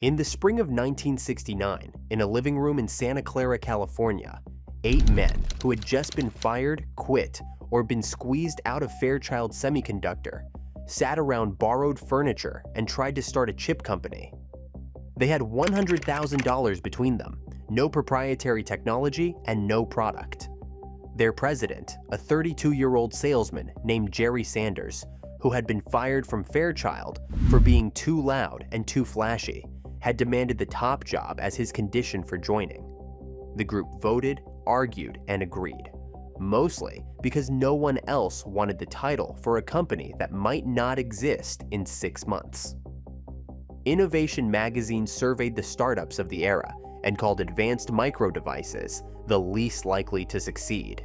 In the spring of 1969, in a living room in Santa Clara, California, 8 men who had just been fired, quit, or been squeezed out of Fairchild Semiconductor sat around borrowed furniture and tried to start a chip company. They had $100,000 between them, no proprietary technology, and no product. Their president, a 32-year-old salesman named Jerry Sanders, who had been fired from Fairchild for being too loud and too flashy, had demanded the top job as his condition for joining. The group voted, argued, and agreed, mostly because no one else wanted the title for a company that might not exist in 6 months. Innovation magazine surveyed the startups of the era and called advanced micro devices the least likely to succeed.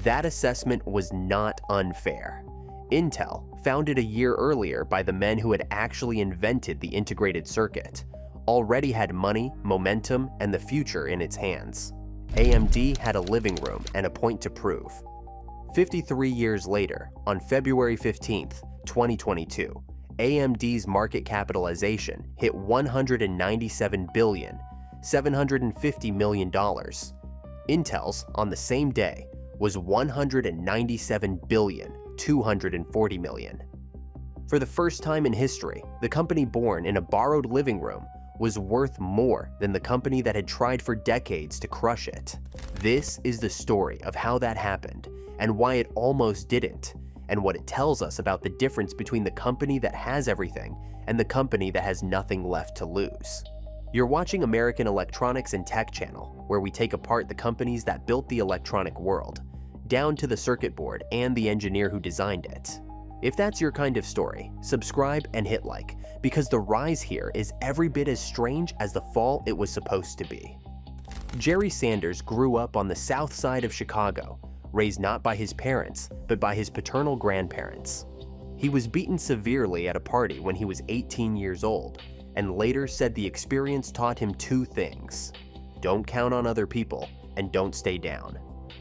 That assessment was not unfair. Intel, founded a year earlier by the men who had actually invented the integrated circuit, already had money, momentum, and the future in its hands. AMD had a living room and a point to prove. 53 years later, on February 15, 2022, AMD's market capitalization hit $197 billion, $750 million. Intel's, on the same day, was $197 billion, $240 million. For the first time in history, the company born in a borrowed living room was worth more than the company that had tried for decades to crush it. This is the story of how that happened and why it almost didn't, and what it tells us about the difference between the company that has everything and the company that has nothing left to lose. You're watching American Electronics and Tech Channel, where we take apart the companies that built the electronic world, down to the circuit board and the engineer who designed it. If that's your kind of story, subscribe and hit like, because the rise here is every bit as strange as the fall it was supposed to be. Jerry Sanders grew up on the south side of Chicago, raised not by his parents, but by his paternal grandparents. He was beaten severely at a party when he was 18 years old, and later said the experience taught him 2 things: don't count on other people, and don't stay down.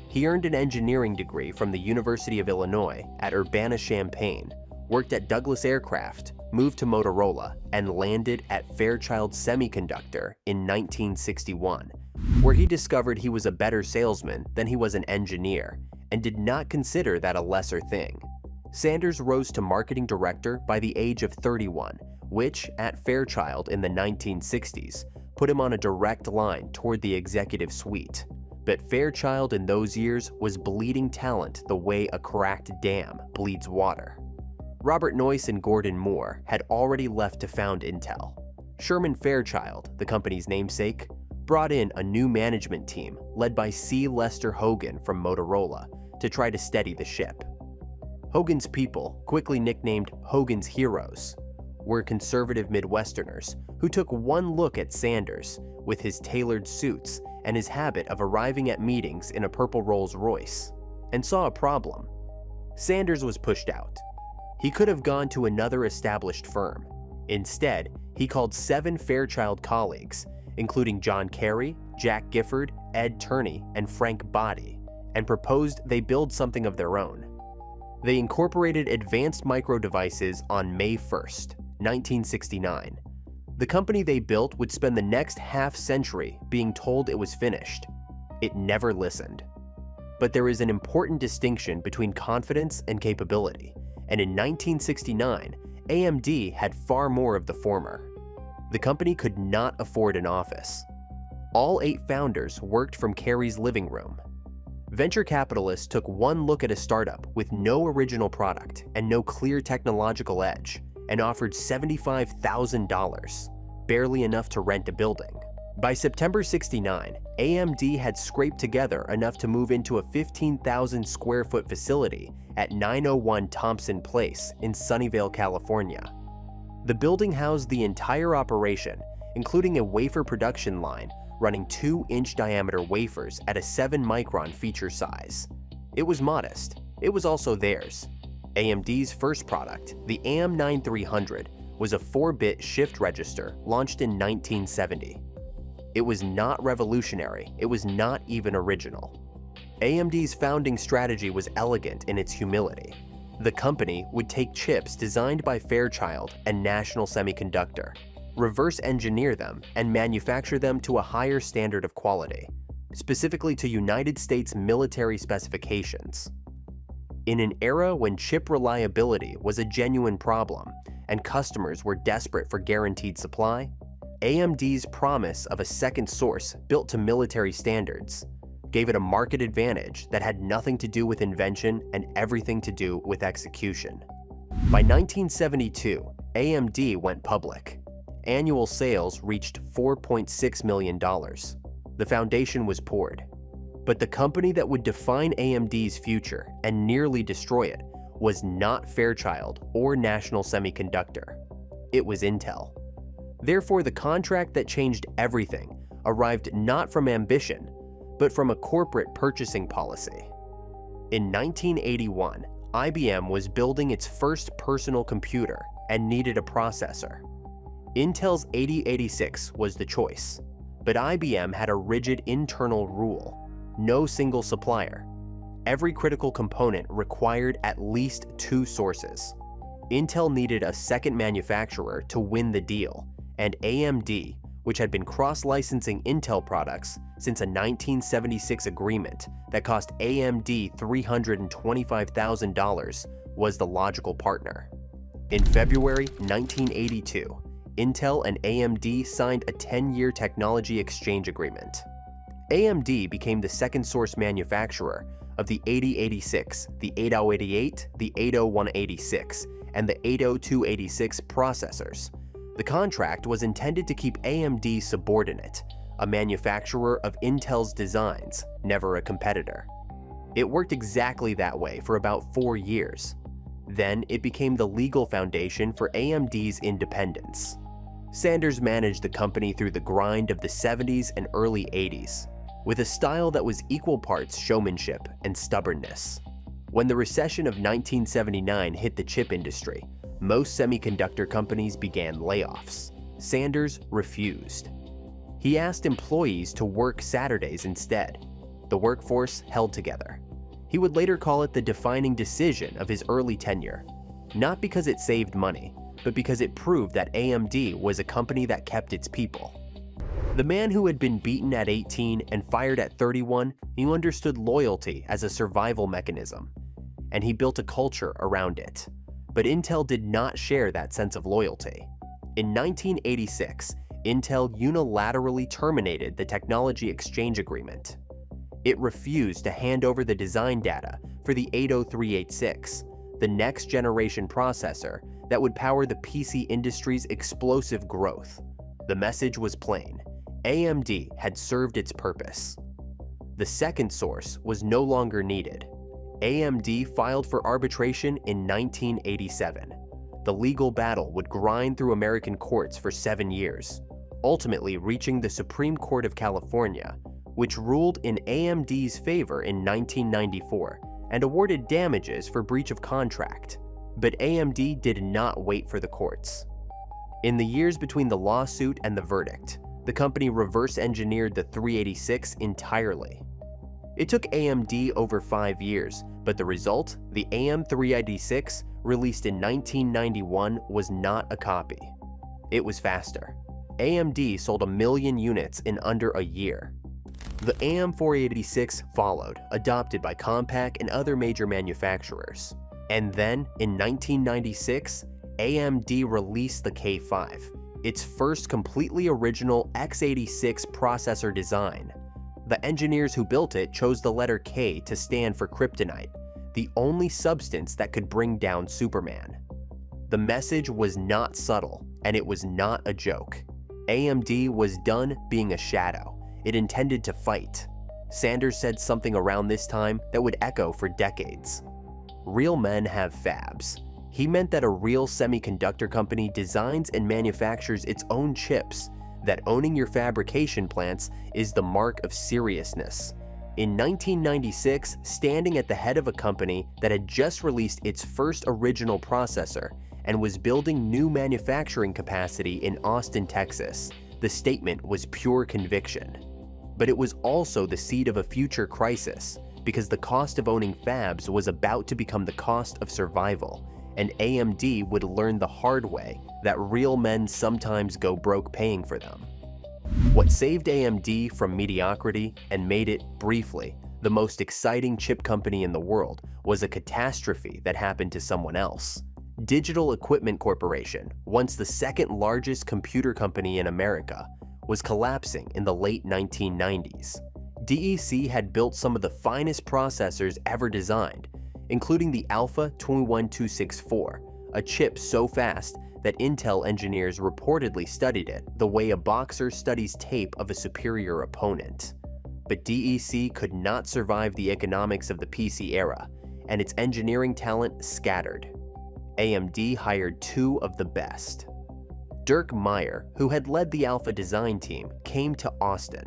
He earned an engineering degree from the University of Illinois at Urbana-Champaign, worked at Douglas Aircraft, moved to Motorola, and landed at Fairchild Semiconductor in 1961, where he discovered he was a better salesman than he was an engineer, and did not consider that a lesser thing. Sanders rose to marketing director by the age of 31, which, at Fairchild in the 1960s, put him on a direct line toward the executive suite. But Fairchild in those years was bleeding talent the way a cracked dam bleeds water. Robert Noyce and Gordon Moore had already left to found Intel. Sherman Fairchild, the company's namesake, brought in a new management team led by C. Lester Hogan from Motorola to try to steady the ship. Hogan's people, quickly nicknamed Hogan's Heroes, were conservative Midwesterners who took one look at Sanders with his tailored suits and his habit of arriving at meetings in a purple Rolls-Royce, and saw a problem. Sanders was pushed out. He could have gone to another established firm. Instead, he called 7 Fairchild colleagues, including John Kerry, Jack Gifford, Ed Turney, and Frank Boddy, and proposed they build something of their own. They incorporated advanced micro devices on May 1st, 1969. The company they built would spend the next half-century being told it was finished. It never listened. But there is an important distinction between confidence and capability, and in 1969, AMD had far more of the former. The company could not afford an office. All 8 founders worked from Kerry's living room. Venture capitalists took one look at a startup with no original product and no clear technological edge, and offered $75,000, barely enough to rent a building. By September 69, AMD had scraped together enough to move into a 15,000 square foot facility at 901 Thompson Place in Sunnyvale, California. The building housed the entire operation, including a wafer production line running 2-inch diameter wafers at a 7-micron feature size. It was modest. It was also theirs. AMD's first product, the AM9300, was a 4-bit shift register launched in 1970. It was not revolutionary, it was not even original. AMD's founding strategy was elegant in its humility. The company would take chips designed by Fairchild and National Semiconductor, reverse engineer them, and manufacture them to a higher standard of quality, specifically to United States military specifications. In an era when chip reliability was a genuine problem and customers were desperate for guaranteed supply, AMD's promise of a second source built to military standards gave it a market advantage that had nothing to do with invention and everything to do with execution. By 1972, AMD went public. Annual sales reached $4.6 million. The foundation was poured. But the company that would define AMD's future and nearly destroy it was not Fairchild or National Semiconductor. It was Intel. Therefore, the contract that changed everything arrived not from ambition, but from a corporate purchasing policy. In 1981, IBM was building its first personal computer and needed a processor. Intel's 8086 was the choice, but IBM had a rigid internal rule: no single supplier. Every critical component required at least 2 sources. Intel needed a second manufacturer to win the deal, and AMD, which had been cross-licensing Intel products since a 1976 agreement that cost AMD $325,000, was the logical partner. In February 1982, Intel and AMD signed a 10-year technology exchange agreement. AMD became the second source manufacturer of the 8086, the 8088, the 80186, and the 80286 processors. The contract was intended to keep AMD subordinate, a manufacturer of Intel's designs, never a competitor. It worked exactly that way for about 4 years. Then it became the legal foundation for AMD's independence. Sanders managed the company through the grind of the 70s and early 80s, with a style that was equal parts showmanship and stubbornness. When the recession of 1979 hit the chip industry, most semiconductor companies began layoffs. Sanders refused. He asked employees to work Saturdays instead. The workforce held together. He would later call it the defining decision of his early tenure, not because it saved money, but because it proved that AMD was a company that kept its people. The man who had been beaten at 18 and fired at 31, he understood loyalty as a survival mechanism, and he built a culture around it. But Intel did not share that sense of loyalty. In 1986, Intel unilaterally terminated the technology exchange agreement. It refused to hand over the design data for the 80386, the next generation processor that would power the PC industry's explosive growth. The message was plain: AMD had served its purpose. The second source was no longer needed. AMD filed for arbitration in 1987. The legal battle would grind through American courts for 7 years, ultimately reaching the Supreme Court of California, which ruled in AMD's favor in 1994 and awarded damages for breach of contract. But AMD did not wait for the courts. In the years between the lawsuit and the verdict, the company reverse-engineered the 386 entirely. It took AMD over 5 years, but the result, the AM386, released in 1991, was not a copy. It was faster. AMD sold 1 million units in under a year. The AM486 followed, adopted by Compaq and other major manufacturers. And then, in 1996, AMD released the K5, its first completely original x86 processor design. The engineers who built it chose the letter K to stand for kryptonite, the only substance that could bring down Superman. The message was not subtle, and it was not a joke. AMD was done being a shadow. It intended to fight. Sanders said something around this time that would echo for decades. Real men have fabs. He meant that a real semiconductor company designs and manufactures its own chips, that owning your fabrication plants is the mark of seriousness. In 1996, standing at the head of a company that had just released its first original processor and was building new manufacturing capacity in Austin, Texas, the statement was pure conviction. But it was also the seed of a future crisis, because the cost of owning fabs was about to become the cost of survival, and AMD would learn the hard way that real men sometimes go broke paying for them. What saved AMD from mediocrity and made it, briefly, the most exciting chip company in the world was a catastrophe that happened to someone else. Digital Equipment Corporation, once the second largest computer company in America, was collapsing in the late 1990s. DEC had built some of the finest processors ever designed, including the Alpha 21264, a chip so fast that Intel engineers reportedly studied it the way a boxer studies tape of a superior opponent. But DEC could not survive the economics of the PC era, and its engineering talent scattered. AMD hired two of the best. Dirk Meyer, who had led the Alpha design team, came to Austin.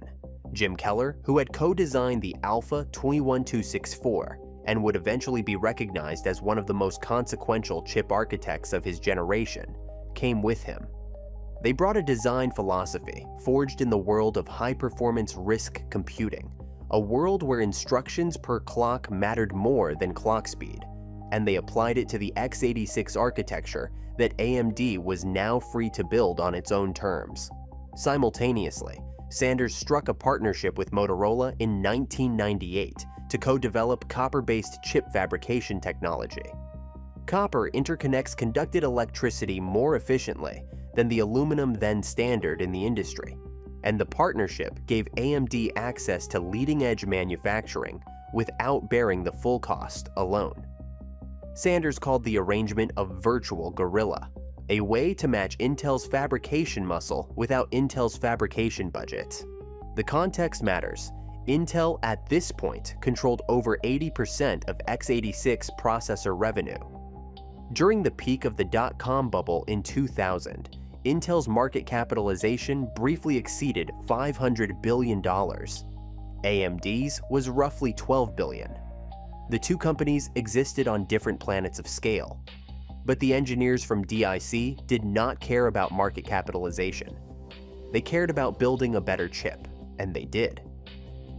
Jim Keller, who had co-designed the Alpha 21264 and would eventually be recognized as one of the most consequential chip architects of his generation, came with him. They brought a design philosophy forged in the world of high-performance RISC computing, a world where instructions per clock mattered more than clock speed, and they applied it to the x86 architecture that AMD was now free to build on its own terms. Simultaneously, Sanders struck a partnership with Motorola in 1998 to co-develop copper-based chip fabrication technology. Copper interconnects conducted electricity more efficiently than the aluminum then standard in the industry, and the partnership gave AMD access to leading-edge manufacturing without bearing the full cost alone. Sanders called the arrangement a virtual guerrilla, a way to match Intel's fabrication muscle without Intel's fabrication budget. The context matters. Intel at this point controlled over 80% of x86 processor revenue. During the peak of the dot-com bubble in 2000, Intel's market capitalization briefly exceeded $500 billion. AMD's was roughly $12 billion. The two companies existed on different planets of scale, but the engineers from DIC did not care about market capitalization. They cared about building a better chip, and they did.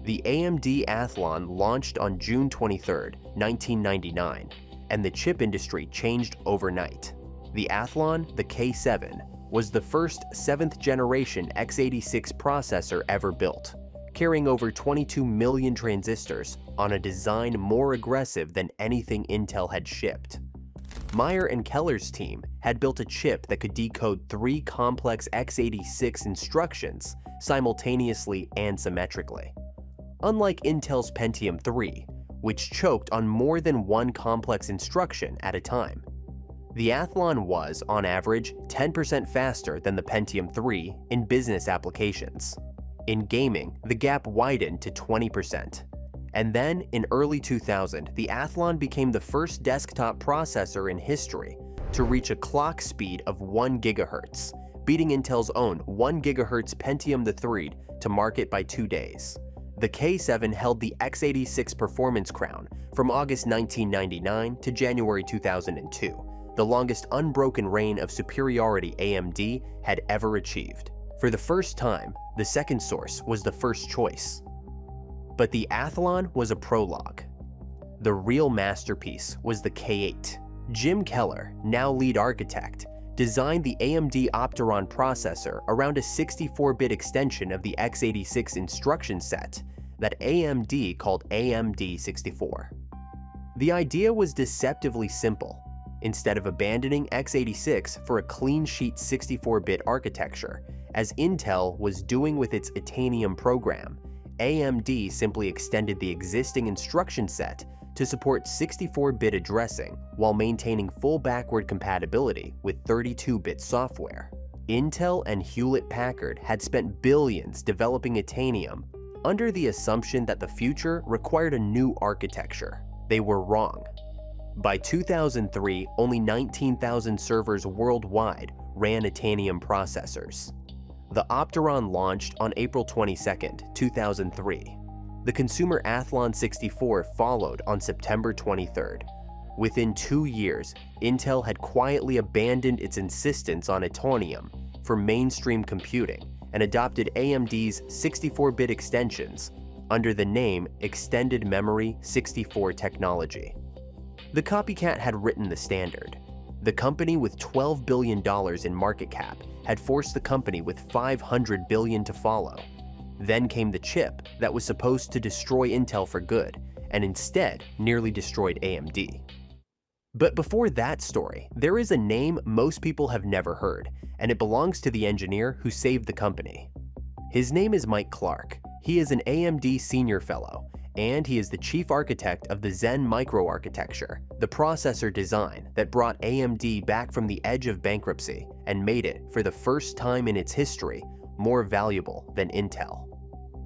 The AMD Athlon launched on June 23, 1999, and the chip industry changed overnight. The Athlon, the K7, was the first 7th-generation x86 processor ever built, carrying over 22 million transistors on a design more aggressive than anything Intel had shipped. Meyer and Keller's team had built a chip that could decode 3 complex x86 instructions simultaneously and symmetrically. Unlike Intel's Pentium III, which choked on more than one complex instruction at a time. The Athlon was, on average, 10% faster than the Pentium III in business applications. In gaming, the gap widened to 20%. And then, in early 2000, the Athlon became the first desktop processor in history to reach a clock speed of 1 GHz, beating Intel's own 1 GHz Pentium III to market by 2 days. The K7 held the x86 performance crown from August 1999 to January 2002, the longest unbroken reign of superiority AMD had ever achieved. For the first time, the second source was the first choice. But the Athlon was a prologue. The real masterpiece was the K8. Jim Keller, now lead architect, designed the AMD Opteron processor around a 64-bit extension of the x86 instruction set that AMD called AMD 64. The idea was deceptively simple. Instead of abandoning x86 for a clean sheet 64-bit architecture, as Intel was doing with its Itanium program, AMD simply extended the existing instruction set to support 64-bit addressing while maintaining full backward compatibility with 32-bit software. Intel and Hewlett-Packard had spent billions developing Itanium under the assumption that the future required a new architecture. They were wrong. By 2003, only 19,000 servers worldwide ran Itanium processors. The Opteron launched on April 22, 2003. The consumer Athlon 64 followed on September 23rd. Within 2 years, Intel had quietly abandoned its insistence on Itanium for mainstream computing and adopted AMD's 64-bit extensions under the name Extended Memory 64 technology. The copycat had written the standard. The company with $12 billion in market cap had forced the company with $500 billion to follow. Then came the chip that was supposed to destroy Intel for good, and instead nearly destroyed AMD. But before that story, there is a name most people have never heard, and it belongs to the engineer who saved the company. His name is Mike Clark. He is an AMD senior fellow, and he is the chief architect of the Zen microarchitecture, the processor design that brought AMD back from the edge of bankruptcy and made it, for the first time in its history, more valuable than Intel.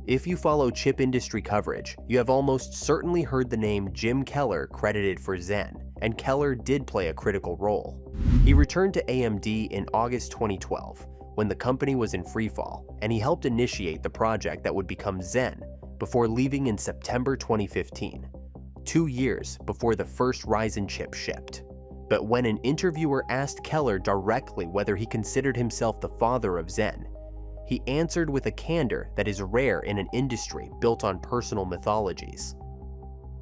If you follow chip industry coverage, you have almost certainly heard the name Jim Keller credited for Zen, and Keller did play a critical role. He returned to AMD in August 2012, when the company was in freefall, and he helped initiate the project that would become Zen before leaving in September 2015, 2 years before the first Ryzen chip shipped. But when an interviewer asked Keller directly whether he considered himself the father of Zen, he answered with a candor that is rare in an industry built on personal mythologies.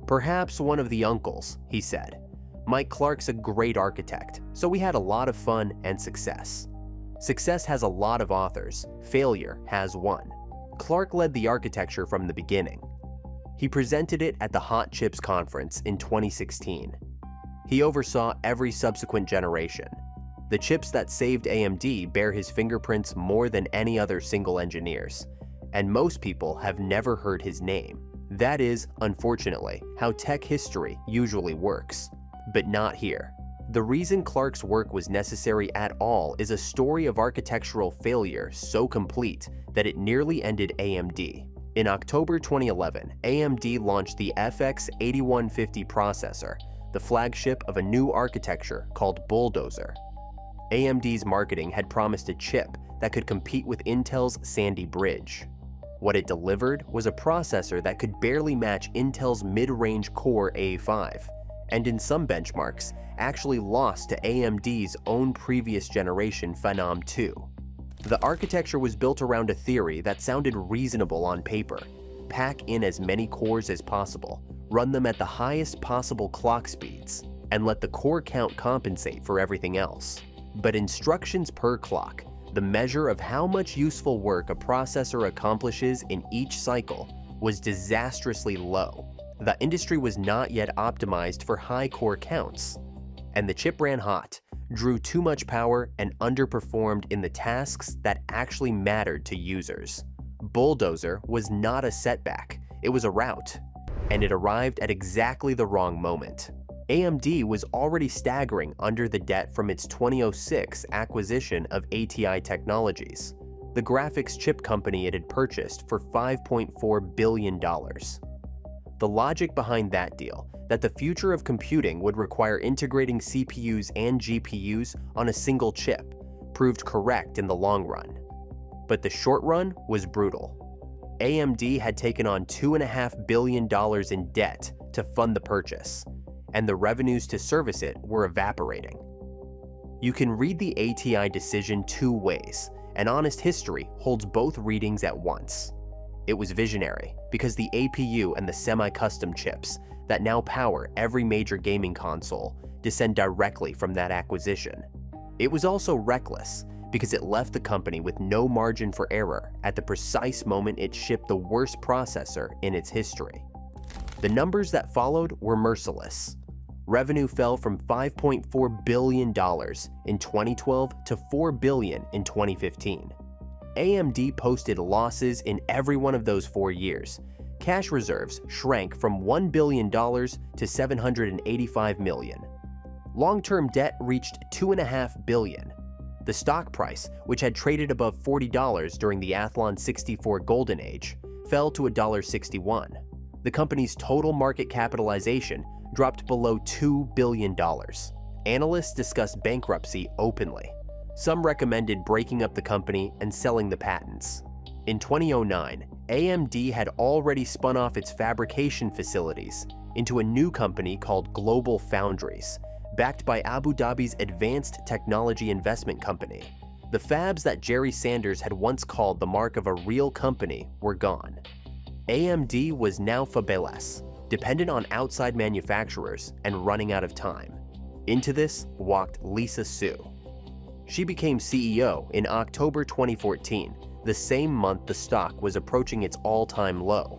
"Perhaps one of the uncles," he said. "Mike Clark's a great architect, so we had a lot of fun and success. Success has a lot of authors, failure has one." Clark led the architecture from the beginning. He presented it at the Hot Chips conference in 2016. He oversaw every subsequent generation. The chips that saved AMD bear his fingerprints more than any other single engineers, and most people have never heard his name. That is, unfortunately, how tech history usually works. But not here. The reason Clark's work was necessary at all is a story of architectural failure so complete that it nearly ended AMD. In October 2011, AMD launched the FX 8150 processor, the flagship of a new architecture called Bulldozer. AMD's marketing had promised a chip that could compete with Intel's Sandy Bridge. What it delivered was a processor that could barely match Intel's mid-range Core A5, and in some benchmarks, actually lost to AMD's own previous generation Phenom 2. The architecture was built around a theory that sounded reasonable on paper: pack in as many cores as possible, run them at the highest possible clock speeds, and let the core count compensate for everything else. But instructions per clock, the measure of how much useful work a processor accomplishes in each cycle, was disastrously low. The industry was not yet optimized for high core counts, and the chip ran hot, drew too much power, and underperformed in the tasks that actually mattered to users. Bulldozer was not a setback, it was a rout, and it arrived at exactly the wrong moment. AMD was already staggering under the debt from its 2006 acquisition of ATI Technologies, the graphics chip company it had purchased for $5.4 billion. The logic behind that deal, that the future of computing would require integrating CPUs and GPUs on a single chip, proved correct in the long run. But the short run was brutal. AMD had taken on $2.5 billion in debt to fund the purchase, and the revenues to service it were evaporating. You can read the ATI decision two ways, and honest history holds both readings at once. It was visionary, because the APU and the semi-custom chips that now power every major gaming console descend directly from that acquisition. It was also reckless, because it left the company with no margin for error at the precise moment it shipped the worst processor in its history. The numbers that followed were merciless. Revenue fell from $5.4 billion in 2012 to $4 billion in 2015. AMD posted losses in every one of those 4 years. Cash reserves shrank from $1 billion to $785 million. Long-term debt reached $2.5 billion. The stock price, which had traded above $40 during the Athlon 64 golden age, fell to $1.61. The company's total market capitalization dropped below $2 billion. Analysts discussed bankruptcy openly. Some recommended breaking up the company and selling the patents. In 2009, AMD had already spun off its fabrication facilities into a new company called Global Foundries, backed by Abu Dhabi's Advanced Technology Investment Company. The fabs that Jerry Sanders had once called the mark of a real company were gone. AMD was now fabless, dependent on outside manufacturers and running out of time. Into this walked Lisa Su. She became CEO in October 2014, the same month the stock was approaching its all-time low.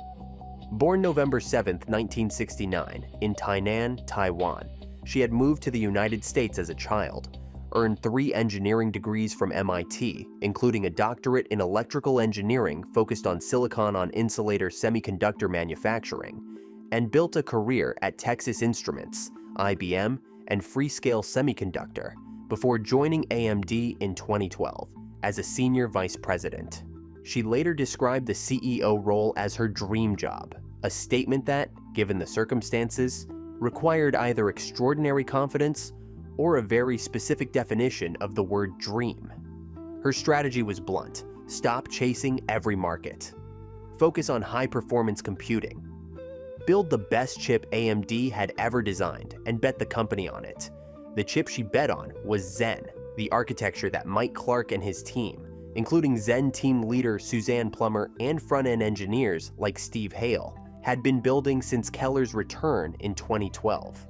Born November 7, 1969, in Tainan, Taiwan, she had moved to the United States as a child, earned 3 engineering degrees from MIT, including a doctorate in electrical engineering focused on silicon-on-insulator semiconductor manufacturing, and built a career at Texas Instruments, IBM, and Freescale Semiconductor before joining AMD in 2012 as a senior vice president. She later described the CEO role as her dream job, a statement that, given the circumstances, required either extraordinary confidence or a very specific definition of the word dream. Her strategy was blunt: stop chasing every market. Focus on high-performance computing. Build the best chip AMD had ever designed and bet the company on it. The chip she bet on was Zen, the architecture that Mike Clark and his team, including Zen team leader Suzanne Plummer and front-end engineers like Steve Hale, had been building since Keller's return in 2012.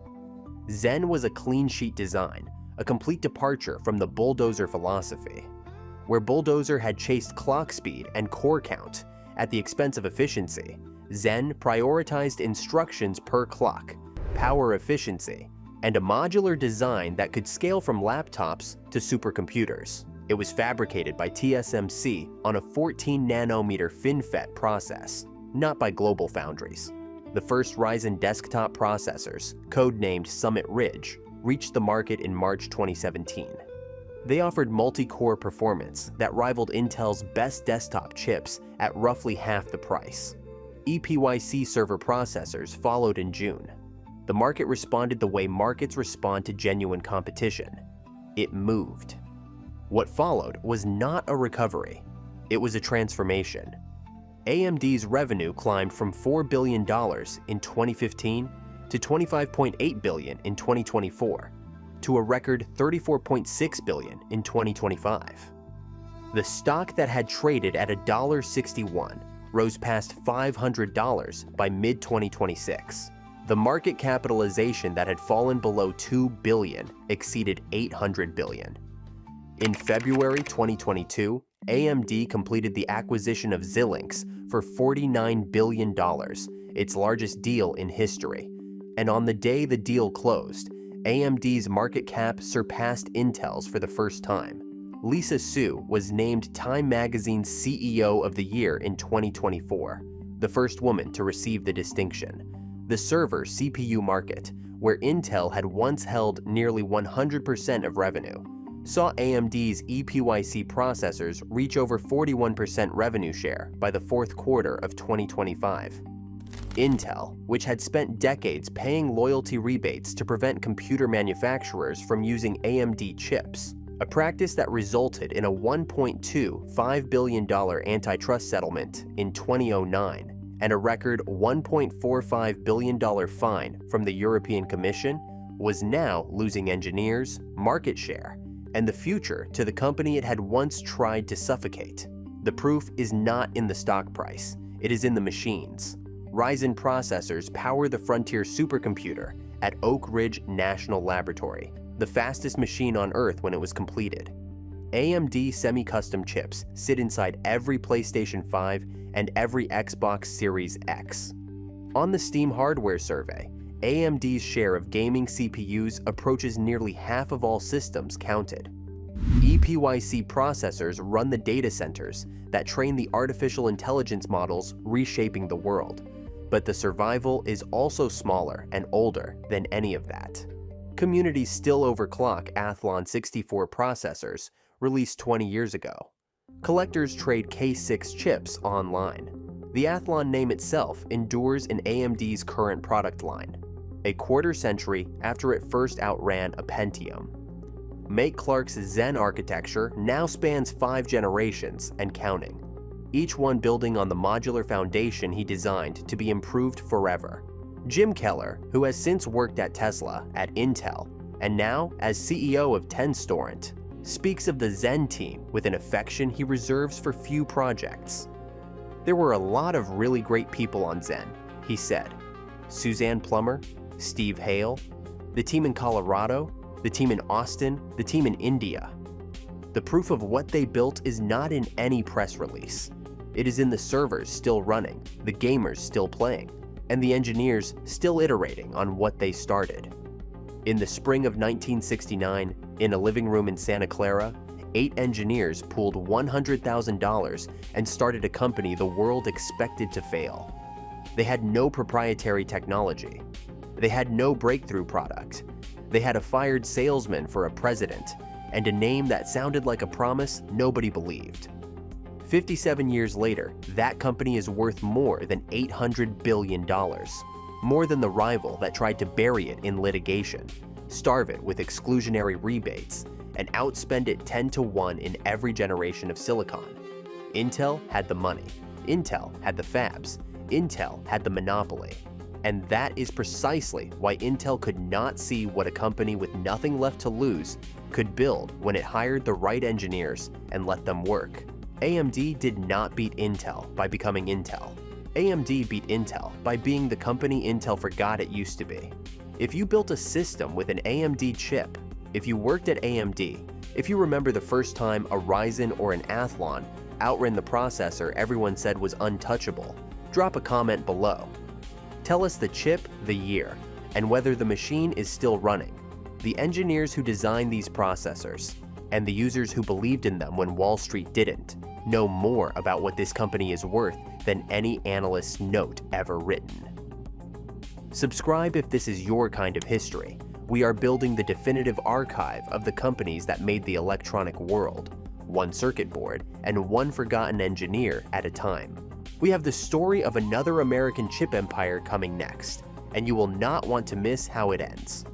Zen was a clean sheet design, a complete departure from the bulldozer philosophy. Where bulldozer had chased clock speed and core count at the expense of efficiency, Zen prioritized instructions per clock, power efficiency, and a modular design that could scale from laptops to supercomputers. It was fabricated by TSMC on a 14-nanometer FinFET process, not by global foundries. The first Ryzen desktop processors, codenamed Summit Ridge, reached the market in March 2017. They offered multi-core performance that rivaled Intel's best desktop chips at roughly half the price. EPYC server processors followed in June. The market responded the way markets respond to genuine competition. It moved. What followed was not a recovery. It was a transformation. AMD's revenue climbed from $4 billion in 2015 to $25.8 billion in 2024, to a record $34.6 billion in 2025. The stock that had traded at $1.61 rose past $500 by mid-2026. The market capitalization that had fallen below $2 billion exceeded $800 billion. In February 2022, AMD completed the acquisition of Xilinx for $49 billion, its largest deal in history. And on the day the deal closed, AMD's market cap surpassed Intel's for the first time. Lisa Su was named Time Magazine's CEO of the Year in 2024, the first woman to receive the distinction. The server CPU market, where Intel had once held nearly 100% of revenue, saw AMD's EPYC processors reach over 41% revenue share by the fourth quarter of 2025. Intel, which had spent decades paying loyalty rebates to prevent computer manufacturers from using AMD chips, a practice that resulted in a $1.25 billion antitrust settlement in 2009 and a record $1.45 billion fine from the European Commission, was now losing engineers, market share, and the future to the company it had once tried to suffocate. The proof is not in the stock price, it is in the machines. Ryzen processors power the Frontier supercomputer at Oak Ridge National Laboratory, the fastest machine on Earth when it was completed. AMD semi-custom chips sit inside every PlayStation 5 and every Xbox Series X. On the Steam hardware survey, AMD's share of gaming CPUs approaches nearly half of all systems counted. EPYC processors run the data centers that train the artificial intelligence models reshaping the world, but the survival is also smaller and older than any of that. Communities still overclock Athlon 64 processors released 20 years ago. Collectors trade K6 chips online. The Athlon name itself endures in AMD's current product line, a quarter century after it first outran a Pentium. Mike Clark's Zen architecture now spans 5 generations and counting, each one building on the modular foundation he designed to be improved forever. Jim Keller, who has since worked at Tesla, at Intel, and now as CEO of Tenstorrent, speaks of the Zen team with an affection he reserves for few projects. "There were a lot of really great people on Zen," he said. Suzanne Plummer, Steve Hale, the team in Colorado, the team in Austin, the team in India. The proof of what they built is not in any press release. It is in the servers still running, the gamers still playing, and the engineers still iterating on what they started. In the spring of 1969, in a living room in Santa Clara, 8 engineers pooled $100,000 and started a company the world expected to fail. They had no proprietary technology. They had no breakthrough product. They had a fired salesman for a president, and a name that sounded like a promise nobody believed. 57 years later, that company is worth more than $800 billion, more than the rival that tried to bury it in litigation, starve it with exclusionary rebates, and outspend it 10 to 1 in every generation of silicon. Intel had the money. Intel had the fabs. Intel had the monopoly. And that is precisely why Intel could not see what a company with nothing left to lose could build when it hired the right engineers and let them work. AMD did not beat Intel by becoming Intel. AMD beat Intel by being the company Intel forgot it used to be. If you built a system with an AMD chip, if you worked at AMD, if you remember the first time a Ryzen or an Athlon outran the processor everyone said was untouchable, drop a comment below. Tell us the chip, the year, and whether the machine is still running. The engineers who designed these processors, and the users who believed in them when Wall Street didn't, know more about what this company is worth than any analyst's note ever written. Subscribe if this is your kind of history. We are building the definitive archive of the companies that made the electronic world, one circuit board and one forgotten engineer at a time. We have the story of another American chip empire coming next, and you will not want to miss how it ends.